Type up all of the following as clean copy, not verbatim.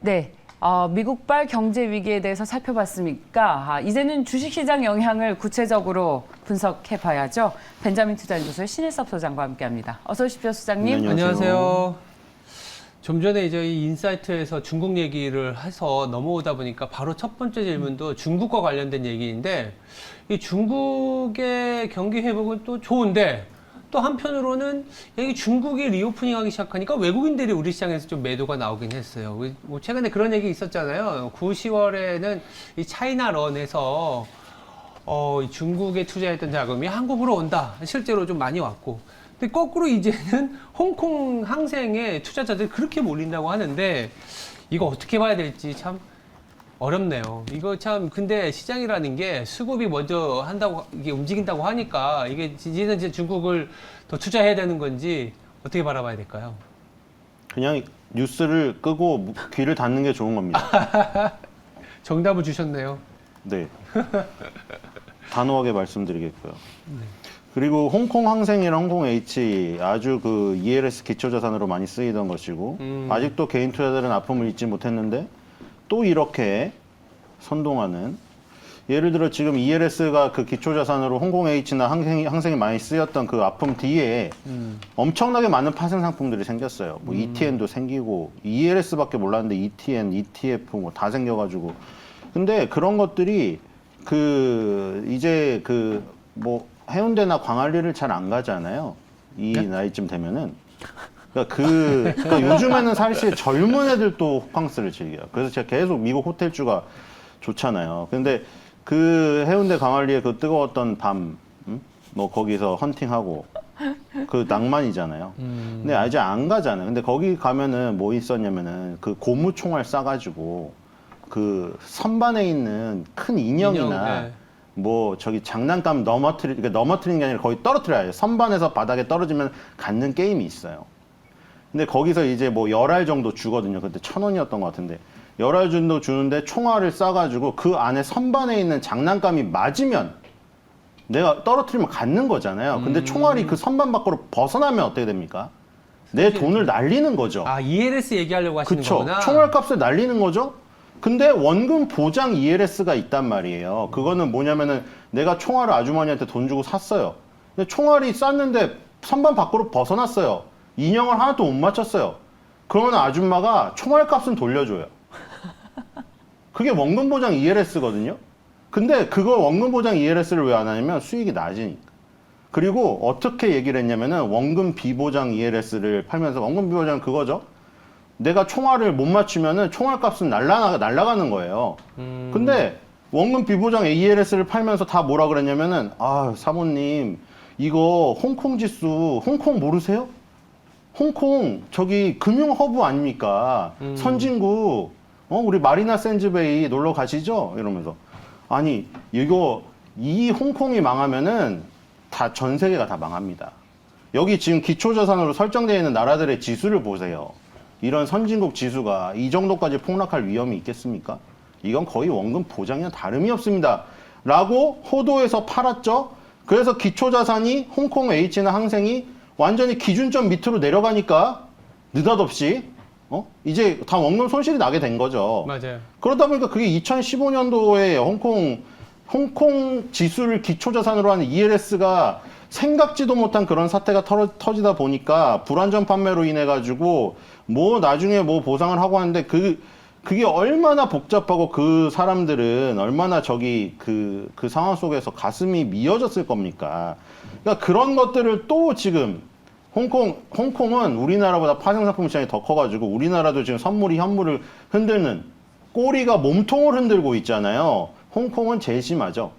네, 미국발 경제 위기에 대해서 살펴봤으니까 이제는 주식시장 영향을 구체적으로 분석해 봐야죠. 벤자민 투자연구소의 신일섭 소장과 함께합니다. 어서 오십시오, 소장님. 네, 안녕하세요. 좀 전에 이제 이 인사이트에서 중국 얘기를 해서 넘어오다 보니까 바로 첫 번째 질문도 중국과 관련된 얘기인데, 이 중국의 경기 회복은 또 좋은데 또 한편으로는 여기 중국이 리오프닝하기 시작하니까 외국인들이 우리 시장에서 좀 매도가 나오긴 했어요. 뭐 최근에 그런 얘기 있었잖아요. 9, 10월에는 이 차이나런에서 이 중국에 투자했던 자금이 한국으로 온다. 실제로 좀 많이 왔고. 근데 거꾸로 이제는 홍콩 항생에 투자자들이 그렇게 몰린다고 하는데, 이거 어떻게 봐야 될지 참 어렵네요. 이거 참, 근데 시장이라는 게 수급이 먼저 한다고, 이게 움직인다고 하니까, 이게 이제는 이제 중국을 더 투자해야 되는 건지 어떻게 바라봐야 될까요? 그냥 뉴스를 끄고 귀를 닫는 게 좋은 겁니다. 정답을 주셨네요. 네. 단호하게 말씀드리겠고요. 그리고 홍콩 항생이랑 홍콩 H 아주 그 ELS 기초자산으로 많이 쓰이던 것이고 아직도 개인 투자자들은 아픔을 잊지 못했는데 또 이렇게 선동하는, 예를 들어 지금 ELS가 그 기초자산으로 홍콩 H나 항생이 많이 쓰였던 그 아픔 뒤에 엄청나게 많은 파생 상품들이 생겼어요. 뭐 ETN도 생기고 ELS밖에 몰랐는데 ETN, ETF 뭐 다 생겨가지고. 근데 그런 것들이 이제 뭐 해운대나 광안리를 잘 안 가잖아요. 이 네? 나이쯤 되면은. 그러니까 요즘에는 사실 젊은 애들도 호캉스를 즐겨요. 그래서 제가 계속 미국 호텔주가 좋잖아요. 근데 그 해운대 광안리에 그 뜨거웠던 밤, 뭐 거기서 헌팅하고 그 낭만이잖아요. 근데 이제 안 가잖아요. 근데 거기 가면은 뭐 있었냐면은 그 고무총알 싸가지고 그 선반에 있는 큰 인형이나 네. 뭐 저기 장난감 넘어뜨리는 게 아니라 거의 떨어뜨려야 해요. 선반에서 바닥에 떨어지면 갖는 게임이 있어요. 근데 거기서 이제 뭐 10알 정도 주거든요. 그때 1,000원이었던 것 같은데 10알 정도 주는데 총알을 쏴가지고 그 안에 선반에 있는 장난감이 맞으면 내가 떨어뜨리면 갖는 거잖아요. 근데 총알이 그 선반 밖으로 벗어나면 어떻게 됩니까? 내 돈을 날리는 거죠. 아, ELS 얘기하려고 하시는 그쵸. 거구나. 총알값을 날리는 거죠. 근데 원금 보장 ELS가 있단 말이에요. 그거는 뭐냐면은 내가 총알을 아주머니한테 돈 주고 샀어요. 근데 총알이 쐈는데 선반 밖으로 벗어났어요. 인형을 하나도 못 맞췄어요. 그러면 아줌마가 총알값은 돌려줘요. 그게 원금 보장 ELS거든요. 근데 그거 원금 보장 ELS를 왜 안 하냐면 수익이 낮으니까. 그리고 어떻게 얘기를 했냐면은 원금 비보장 ELS를 팔면서, 원금 비보장은 그거죠. 내가 총알을 못 맞추면은 총알값은 날라가는 거예요. 근데 원금 비보장 ELS를 팔면서 다 뭐라 그랬냐면은, 사모님 이거 홍콩 지수, 홍콩 모르세요? 홍콩 저기 금융 허브 아닙니까? 선진국. 우리 마리나 샌즈베이 놀러 가시죠? 이러면서. 아니 이 홍콩이 망하면은 다 전 세계가 다 망합니다. 여기 지금 기초자산으로 설정되어 있는 나라들의 지수를 보세요. 이런 선진국 지수가 이 정도까지 폭락할 위험이 있겠습니까? 이건 거의 원금 보장이나 다름이 없습니다. 라고 호도에서 팔았죠. 그래서 기초자산이 홍콩 H나 항생이 완전히 기준점 밑으로 내려가니까 느닷없이 이제 다 원금 손실이 나게 된 거죠. 맞아요. 그러다 보니까 그게 2015년도에 홍콩 지수를 기초자산으로 하는 ELS가 생각지도 못한 그런 사태가 터지다 보니까 불안전 판매로 인해 가지고 뭐 나중에 뭐 보상을 하고 하는데 그게 얼마나 복잡하고 그 사람들은 얼마나 그 상황 속에서 가슴이 미어졌을 겁니까? 그러니까 그런 것들을 또 지금 홍콩은 우리나라보다 파생상품 시장이 더 커가지고 우리나라도 지금 현물을 흔드는, 꼬리가 몸통을 흔들고 있잖아요. 홍콩은 제일 심하죠.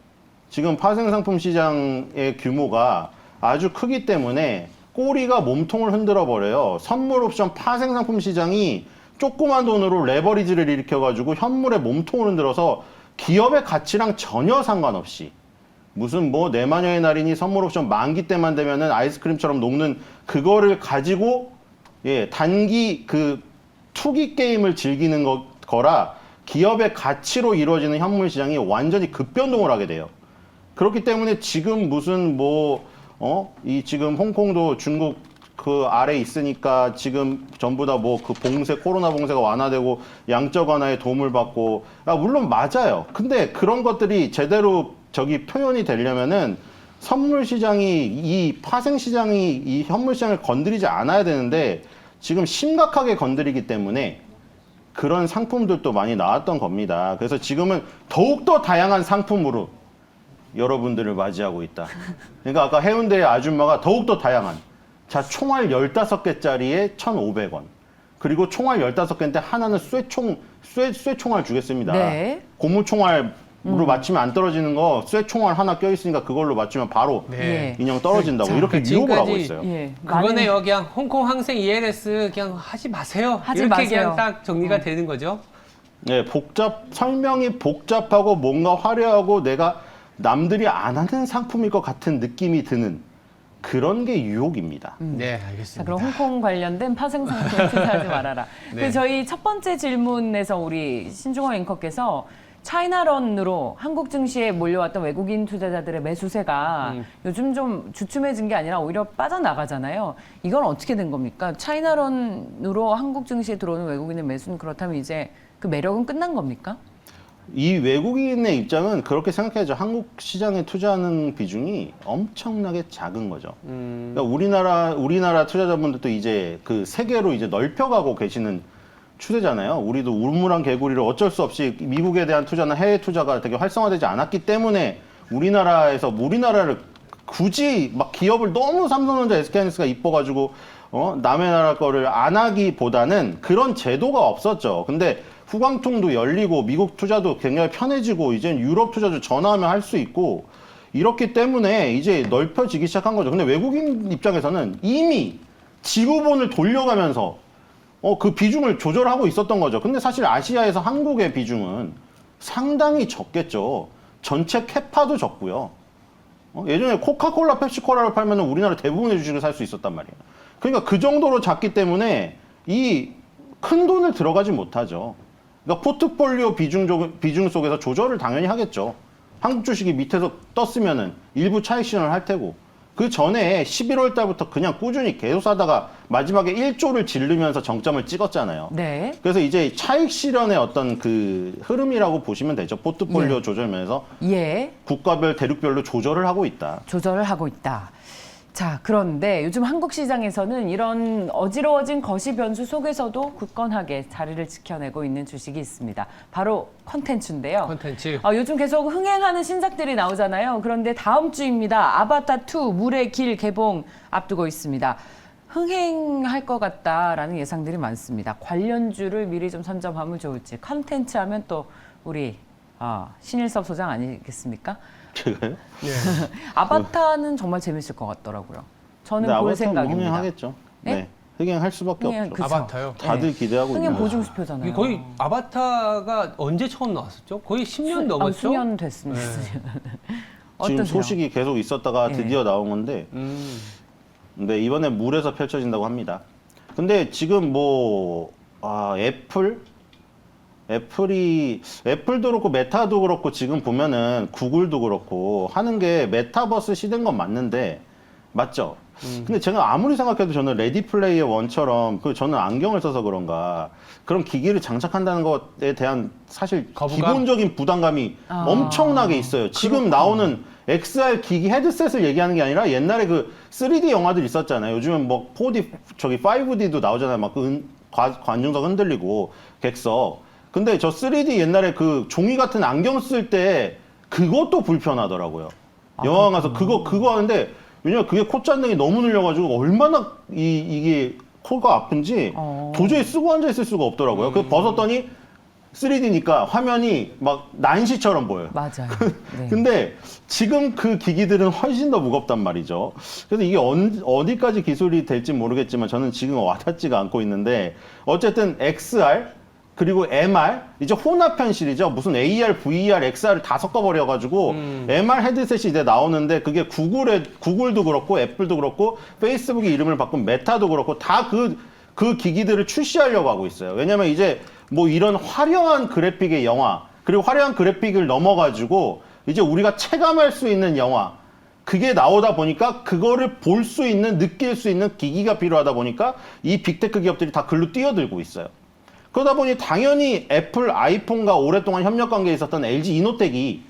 지금 파생상품 시장의 규모가 아주 크기 때문에 꼬리가 몸통을 흔들어 버려요. 선물 옵션 파생상품 시장이 조그만 돈으로 레버리지를 일으켜가지고 현물의 몸통을 흔들어서 기업의 가치랑 전혀 상관없이 무슨 뭐 내 마녀의 날이니 선물 옵션 만기 때만 되면은 아이스크림처럼 녹는 그거를 가지고 단기 투기 게임을 즐기는 거라 기업의 가치로 이루어지는 현물 시장이 완전히 급변동을 하게 돼요. 그렇기 때문에 지금 무슨 지금 홍콩도 중국 그 아래 있으니까 지금 전부 다 뭐 그 봉쇄, 코로나 봉쇄가 완화되고 양적 완화에 도움을 받고, 물론 맞아요. 근데 그런 것들이 제대로 저기 표현이 되려면은 선물 시장이, 이 파생 시장이 이 현물 시장을 건드리지 않아야 되는데 지금 심각하게 건드리기 때문에 그런 상품들도 많이 나왔던 겁니다. 그래서 지금은 더욱더 다양한 상품으로 여러분들을 맞이하고 있다. 그러니까 아까 해운대의 아줌마가 더욱더 다양한, 자, 총알 15개짜리에 1,500원. 그리고 총알 15개인데 하나는 쇠총알 주겠습니다. 네. 고무총알로 맞추면 안 떨어지는 거 쇠총알 하나 껴있으니까 그걸로 맞추면 바로 네. 인형 떨어진다고 이렇게 유혹을 하고 있어요. 예. 그거네요. 그냥 홍콩 항생 ELS 그냥 하지 마세요. 하지 이렇게 마세요. 그냥 딱 정리가 되는 거죠. 네, 설명이 복잡하고 뭔가 화려하고 내가 남들이 안 하는 상품일 것 같은 느낌이 드는 그런 게 유혹입니다. 네, 자, 알겠습니다. 그럼 홍콩 관련된 파생 상품에 투자하지 말아라. 네. 그 저희 첫 번째 질문에서 우리 신중호 앵커께서 차이나런으로 한국 증시에 몰려왔던 외국인 투자자들의 매수세가 요즘 좀 주춤해진 게 아니라 오히려 빠져나가잖아요. 이건 어떻게 된 겁니까? 차이나런으로 한국 증시에 들어오는 외국인의 매수는 그렇다면 이제 그 매력은 끝난 겁니까? 이 외국인의 입장은 그렇게 생각해야죠. 한국 시장에 투자하는 비중이 엄청나게 작은 거죠. 그러니까 우리나라 투자자분들도 이제 그 세계로 이제 넓혀가고 계시는 추세잖아요. 우리도 우물안 개구리를 어쩔 수 없이 미국에 대한 투자나 해외 투자가 되게 활성화되지 않았기 때문에 우리나라를 굳이 막 기업을 너무 삼성전자, SK하이닉스가 이뻐가지고 남의 나라 거를 안 하기보다는 그런 제도가 없었죠. 근데 후광통도 열리고 미국 투자도 굉장히 편해지고 이젠 유럽 투자도 전화하면 할 수 있고 이렇기 때문에 이제 넓혀지기 시작한 거죠. 근데 외국인 입장에서는 이미 지구본을 돌려가면서 그 비중을 조절하고 있었던 거죠. 근데 사실 아시아에서 한국의 비중은 상당히 적겠죠. 전체 캐파도 적고요. 예전에 코카콜라, 펩시콜라를 팔면 우리나라 대부분의 주식을 살 수 있었단 말이에요. 그러니까 그 정도로 작기 때문에 이 큰 돈을 들어가지 못하죠. 그러니까 포트폴리오 비중 속에서 조절을 당연히 하겠죠. 한국 주식이 밑에서 떴으면은 일부 차익 실현을 할 테고, 그 전에 11월 달부터 그냥 꾸준히 계속 사다가 마지막에 1조를 지르면서 정점을 찍었잖아요. 네. 그래서 이제 차익 실현의 어떤 그 흐름이라고 보시면 되죠. 포트폴리오 예. 조절면서 예. 국가별, 대륙별로 조절을 하고 있다. 조절을 하고 있다. 자, 그런데 요즘 한국 시장에서는 이런 어지러워진 거시 변수 속에서도 굳건하게 자리를 지켜내고 있는 주식이 있습니다. 바로 컨텐츠인데요. 콘텐츠. 요즘 계속 흥행하는 신작들이 나오잖아요. 그런데 다음 주입니다. 아바타2 물의 길 개봉 앞두고 있습니다. 흥행할 것 같다라는 예상들이 많습니다. 관련주를 미리 좀 선점하면 좋을지. 컨텐츠 하면 또 우리 신일섭 소장 아니겠습니까? 제가요? 네. 아바타는 정말 재밌을 것 같더라고요. 저는 근데 볼 아바타는 생각입니다. 흥행하겠죠. 네? 네. 흥행할 수밖에 흥행, 없죠. 그쵸. 아바타요? 다들 기대하고 흥행 있는 거죠. 보증수표잖아요. 이게 거의 아바타가 언제 처음 나왔었죠? 거의 10년 넘었죠? 수년 됐습니다. 네. 지금 어떠세요? 소식이 계속 있었다가 네. 드디어 나온 건데, 근데 이번에 물에서 펼쳐진다고 합니다. 근데 지금 애플도 그렇고 메타도 그렇고 지금 보면은 구글도 그렇고 하는 게 메타버스 시대인 건 맞는데, 맞죠? 근데 제가 아무리 생각해도 저는 레디 플레이어 원처럼 저는 안경을 써서 그런가 그런 기기를 장착한다는 것에 대한 사실 거부감? 기본적인 부담감이 엄청나게 있어요. 지금 나오는 XR 기기 헤드셋을 얘기하는 게 아니라 옛날에 그 3D 영화들 있었잖아요. 요즘은 4D, 5D도 나오잖아요. 막 관중석 흔들리고 객석. 근데 저 3D 옛날에 그 종이 같은 안경 쓸 때 그것도 불편하더라고요. 영화관 가서 그거 하는데, 왜냐면 그게 콧잔등이 너무 눌려가지고 얼마나 이게 코가 아픈지 도저히 쓰고 앉아있을 수가 없더라고요. 그래서 벗었더니 3D니까 화면이 막 난시처럼 보여요. 맞아요. 네. 근데 지금 그 기기들은 훨씬 더 무겁단 말이죠. 그래서 이게 어디까지 기술이 될지 모르겠지만 저는 지금 와닿지가 않고 있는데, 어쨌든 XR 그리고 MR, 이제 혼합 현실이죠. 무슨 AR, VR, XR을 다 섞어버려가지고 MR 헤드셋이 이제 나오는데, 그게 구글도 그렇고 애플도 그렇고 페이스북이 이름을 바꾼 메타도 그렇고 다 그 기기들을 출시하려고 하고 있어요. 왜냐면 이제 이런 화려한 그래픽의 영화, 그리고 화려한 그래픽을 넘어가지고 이제 우리가 체감할 수 있는 영화, 그게 나오다 보니까 그거를 볼 수 있는, 느낄 수 있는 기기가 필요하다 보니까 이 빅테크 기업들이 다 글로 뛰어들고 있어요. 그러다 보니 당연히 애플 아이폰과 오랫동안 협력 관계에 있었던 LG 이노텍이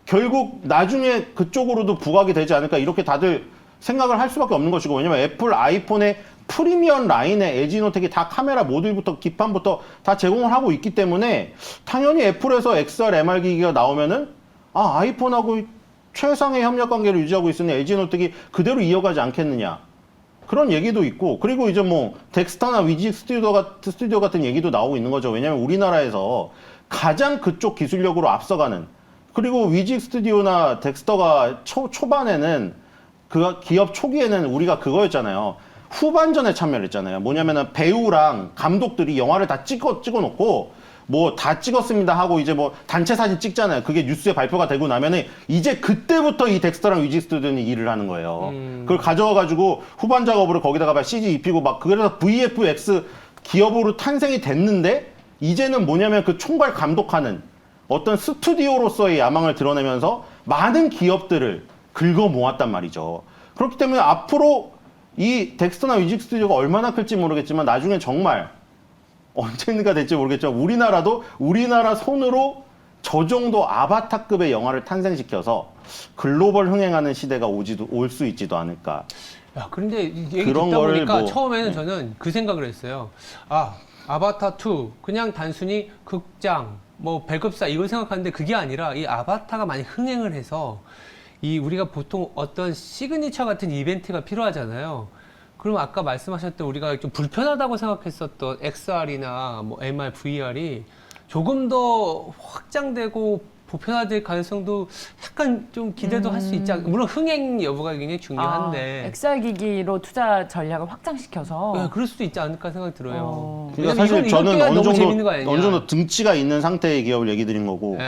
결국 나중에 그쪽으로도 부각이 되지 않을까 이렇게 다들 생각을 할 수밖에 없는 것이고, 왜냐면 애플 아이폰의 프리미엄 라인에 LG 이노텍이 다 카메라 모듈부터 기판부터 다 제공을 하고 있기 때문에 당연히 애플에서 XR MR 기기가 나오면은 아이폰하고 최상의 협력 관계를 유지하고 있으니 LG 이노텍이 그대로 이어가지 않겠느냐. 그런 얘기도 있고, 그리고 이제 뭐 덱스터나 위직 스튜디오 같은 얘기도 나오고 있는 거죠. 왜냐면 우리나라에서 가장 그쪽 기술력으로 앞서가는, 그리고 위직 스튜디오나 덱스터가 초반에는 그 기업 초기에는 우리가 그거였잖아요. 후반전에 참여를 했잖아요. 뭐냐면은 배우랑 감독들이 영화를 다 찍어놓고 뭐 다 찍었습니다 하고 이제 뭐 단체 사진 찍잖아요. 그게 뉴스에 발표가 되고 나면은 이제 그때부터 이 덱스터랑 위직 스튜디오는 일을 하는 거예요. 그걸 가져와가지고 후반 작업으로 거기다가 막 CG 입히고 막 그래서 VFX 기업으로 탄생이 됐는데, 이제는 뭐냐면 그 총괄 감독하는 어떤 스튜디오로서의 야망을 드러내면서 많은 기업들을 긁어 모았단 말이죠. 그렇기 때문에 앞으로 이 덱스터나 위직 스튜디오가 얼마나 클지 모르겠지만 나중에 정말 언젠가 될지 모르겠지만 우리나라 손으로 저 정도 아바타급의 영화를 탄생시켜서 글로벌 흥행하는 시대가 올 수 있지도 않을까. 야, 그런데 이 얘기 그런 듣다 걸 보니까 뭐, 처음에는 저는 그 생각을 했어요. 아바타 2 그냥 단순히 극장 뭐 배급사 이걸 생각하는데 그게 아니라 이 아바타가 많이 흥행을 해서 이 우리가 보통 어떤 시그니처 같은 이벤트가 필요하잖아요. 그럼 아까 말씀하셨던 우리가 좀 불편하다고 생각했었던 XR이나 뭐 MR, VR이 조금 더 확장되고 보편화될 가능성도 약간 좀 기대도 할 수 있지 않을까. 물론 흥행 여부가 굉장히 중요한데. XR 기기로 투자 전략을 확장시켜서. 네, 그럴 수도 있지 않을까 생각이 들어요. 그러니까 왜냐면 사실 이건 저는 껴야 어느 너무 정도, 재밌는 거 아니냐. 어느 정도 등치가 있는 상태의 기업을 얘기 드린 거고,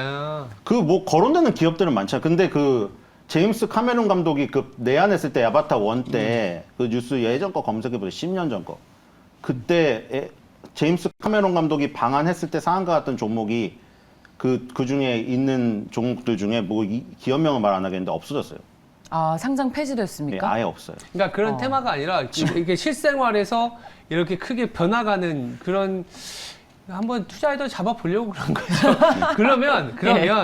그 뭐 거론되는 기업들은 많잖아요. 근데 그 제임스 카메론 감독이 그 내한했을 때 아바타 1 때 그 뉴스 예전 거 검색해보세요. 10년 전 거. 그때 제임스 카메론 감독이 방한했을 때 상한가 같던 종목이 그 중에 있는 종목들 중에 뭐 기업명은 말 안 하겠는데 없어졌어요. 상장 예, 폐지됐습니까? 아예 없어요. 그러니까 그런 테마가 아니라 이게 실생활에서 이렇게 크게 변화가는 그런 한번 투자에도 잡아보려고 그런 거죠. 그러면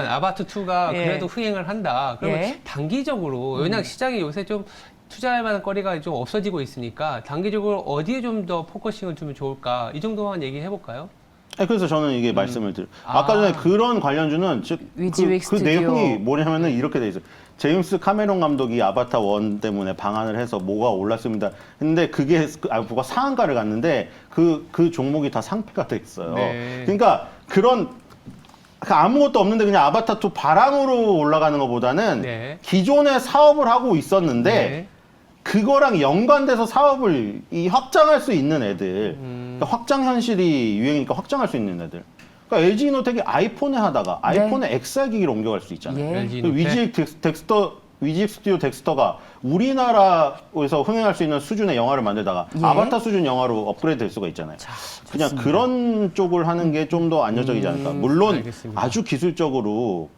아바타 2가 예. 그래도 흥행을 한다. 그러면 예. 단기적으로 왜냐면 시장이 요새 좀 투자할 만한 거리가 좀 없어지고 있으니까 단기적으로 어디에 좀 더 포커싱을 주면 좋을까? 이 정도만 얘기해 볼까요? 그래서 저는 이게 말씀을 드려요. 아까 전에 그런 관련주는 즉 위지윅 그 스튜디오. 내용이 뭐냐면은 이렇게 돼 있어요. 제임스 카메론 감독이 아바타 1 때문에 방한을 해서 뭐가 올랐습니다. 근데 그게 뭐가 상한가를 갔는데 그 종목이 다 상패가 돼 있어요. 네. 그러니까 그런 아무것도 없는데 그냥 아바타 2 바람으로 올라가는 것보다는 네. 기존에 사업을 하고 있었는데 네. 그거랑 연관돼서 사업을 확장할 수 있는 애들, 그러니까 확장 현실이 유행이니까 확장할 수 있는 애들. 그러니까 LG 이노텍이 아이폰에 하다가 아이폰에 XR 기기로 옮겨갈 수 있잖아요. 예. LG 그 위직 스튜디오 덱스터가 우리나라에서 흥행할 수 있는 수준의 영화를 만들다가 예. 아바타 수준 영화로 업그레이드 될 수가 있잖아요. 자, 그냥 좋습니다. 그런 쪽을 하는 게 좀 더 안정적이지 않을까. 물론 알겠습니다. 아주 기술적으로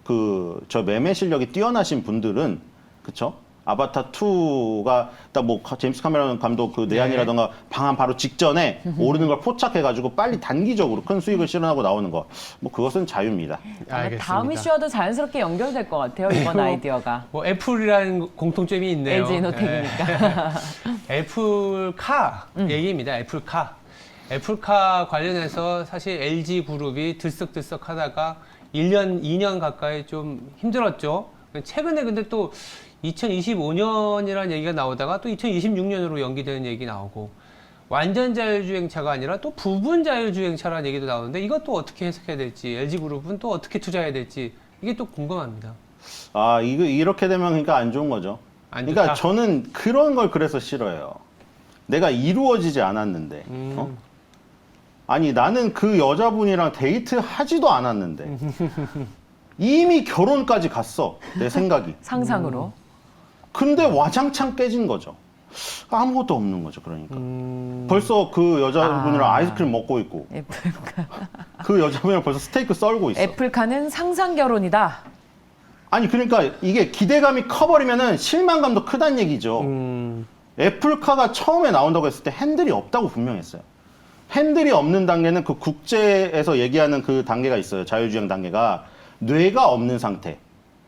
저 매매 실력이 뛰어나신 분들은 그쵸? 아바타 2가 딱 뭐 제임스 카메론 감독 그 내한이라던가 방한 바로 직전에 오르는 걸 포착해가지고 빨리 단기적으로 큰 수익을 실현하고 나오는 거. 뭐 그것은 자유입니다. 알겠습니다. 다음 이슈와도 자연스럽게 연결될 것 같아요. 이번 아이디어가. 뭐 애플이라는 공통점이 있네요. LG 이노텍이니까. 애플카 얘기입니다. 애플카. 애플카 관련해서 사실 LG 그룹이 들썩들썩 하다가 1년, 2년 가까이 좀 힘들었죠. 최근에 근데 또 2025년이라는 얘기가 나오다가 또 2026년으로 연기되는 얘기 나오고 완전 자율주행차가 아니라 또 부분 자율주행차라는 얘기도 나오는데 이것도 어떻게 해석해야 될지 LG그룹은 또 어떻게 투자해야 될지 이게 또 궁금합니다. 이렇게 되면 그러니까 안 좋은 거죠. 안 그러니까 좋다. 저는 그런 걸 그래서 싫어해요. 내가 이루어지지 않았는데. 아니 나는 그 여자분이랑 데이트 하지도 않았는데 이미 결혼까지 갔어. 내 생각이. 상상으로. 근데 와장창 깨진 거죠. 아무것도 없는 거죠. 그러니까. 벌써 그 여자분이랑 아이스크림 먹고 있고 애플카. 그 여자분이랑 벌써 스테이크 썰고 있어. 애플카는 상상 결혼이다. 아니 그러니까 이게 기대감이 커버리면은 실망감도 크다는 얘기죠. 애플카가 처음에 나온다고 했을 때 핸들이 없다고 분명했어요. 핸들이 없는 단계는 그 국제에서 얘기하는 그 단계가 있어요. 자율주행 단계가 뇌가 없는 상태.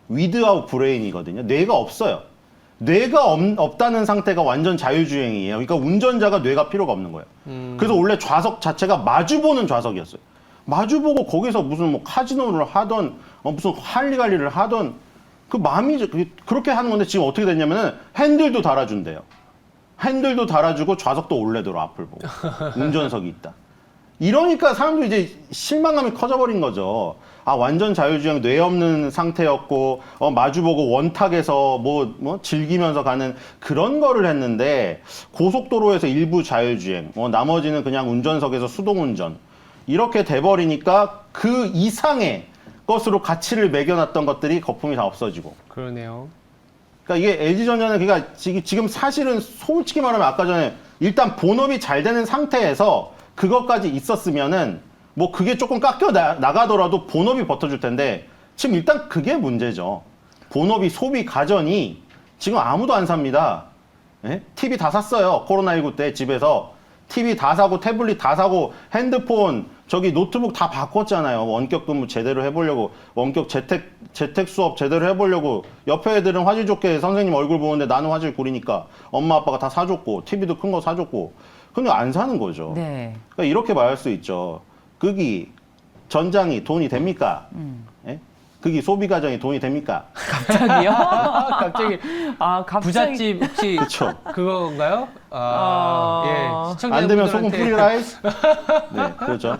위드아웃 브레인이거든요. 뇌가 없어요. 뇌가 없다는 상태가 완전 자율주행이에요. 그러니까 운전자가 뇌가 필요가 없는 거예요. 그래서 원래 좌석 자체가 마주보는 좌석이었어요. 마주보고 거기서 무슨 뭐 카지노를 하던 무슨 할리갈리를 하던 그 마음이 그렇게 하는 건데 지금 어떻게 됐냐면은 핸들도 달아준대요. 핸들도 달아주고 좌석도 올래도록 앞을 보고 운전석이 있다. 이러니까 사람들이 이제 실망감이 커져버린 거죠. 아 완전 자율주행 뇌 없는 상태였고 마주보고 원탁에서 뭐 즐기면서 가는 그런 거를 했는데 고속도로에서 일부 자율주행 나머지는 그냥 운전석에서 수동운전 이렇게 돼버리니까 그 이상의 것으로 가치를 매겨놨던 것들이 거품이 다 없어지고. 그러네요. 그러니까 이게 LG전자는 그러니까 지금 사실은 솔직히 말하면 아까 전에 일단 본업이 잘 되는 상태에서 그것까지 있었으면은 뭐 그게 조금 깎여 나가더라도 본업이 버텨줄 텐데 지금 일단 그게 문제죠. 본업이 소비 가전이 지금 아무도 안 삽니다. 예? TV 다 샀어요. 코로나19 때 집에서 TV 다 사고 태블릿 다 사고 핸드폰 저기 노트북 다 바꿨잖아요. 원격 근무 제대로 해보려고 원격 재택 수업 제대로 해보려고 옆에 애들은 화질 좋게 선생님 얼굴 보는데 나는 화질 구리니까 엄마 아빠가 다 사줬고 TV도 큰 거 사줬고 근데 안 사는 거죠. 네. 그러니까 이렇게 말할 수 있죠. 극이 전장이 돈이 됩니까? 예? 극이 소비 가정이 돈이 됩니까? 갑자기요? 갑자기 갑자기. 부잣집 혹시 그쵸. 그건가요? 예. 시청자분들한테 안 되면 소금 프리라이스? 네, 그렇죠.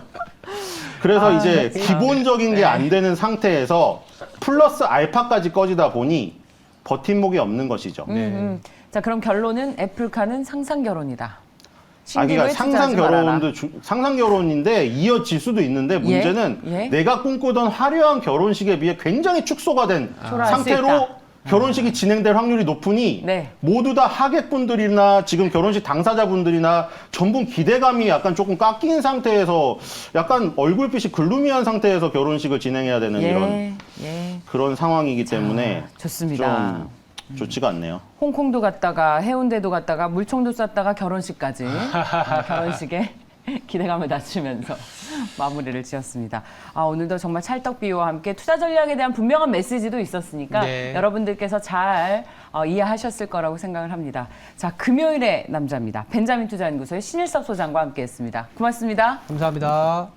그래서 이제 기본적인 게 안 되는 상태에서 플러스 알파까지 꺼지다 보니 버팀목이 없는 것이죠. 자, 그럼 결론은 애플카는 상상 결혼이다. 그러니까 신기루에 투자하지 말아라. 상상 결혼인데 이어질 수도 있는데 문제는 예? 내가 꿈꾸던 화려한 결혼식에 비해 굉장히 축소가 된 초라할 수 상태로 있다. 결혼식이 진행될 확률이 높으니 네. 모두 다 하객분들이나 지금 결혼식 당사자분들이나 전부 기대감이 약간 조금 깎인 상태에서 약간 얼굴빛이 글루미한 상태에서 결혼식을 진행해야 되는 이런 그런 상황이기 때문에 좋습니다. 좀 좋지가 않네요. 홍콩도 갔다가 해운대도 갔다가 물총도 쐈다가 결혼식까지 결혼식에 기대감을 낮추면서 마무리를 지었습니다. 오늘도 정말 찰떡비유와 함께 투자 전략에 대한 분명한 메시지도 있었으니까 네. 여러분들께서 잘 이해하셨을 거라고 생각을 합니다. 자, 금요일의 남자입니다. 벤자민 투자연구소의 신일섭 소장과 함께했습니다. 고맙습니다. 감사합니다.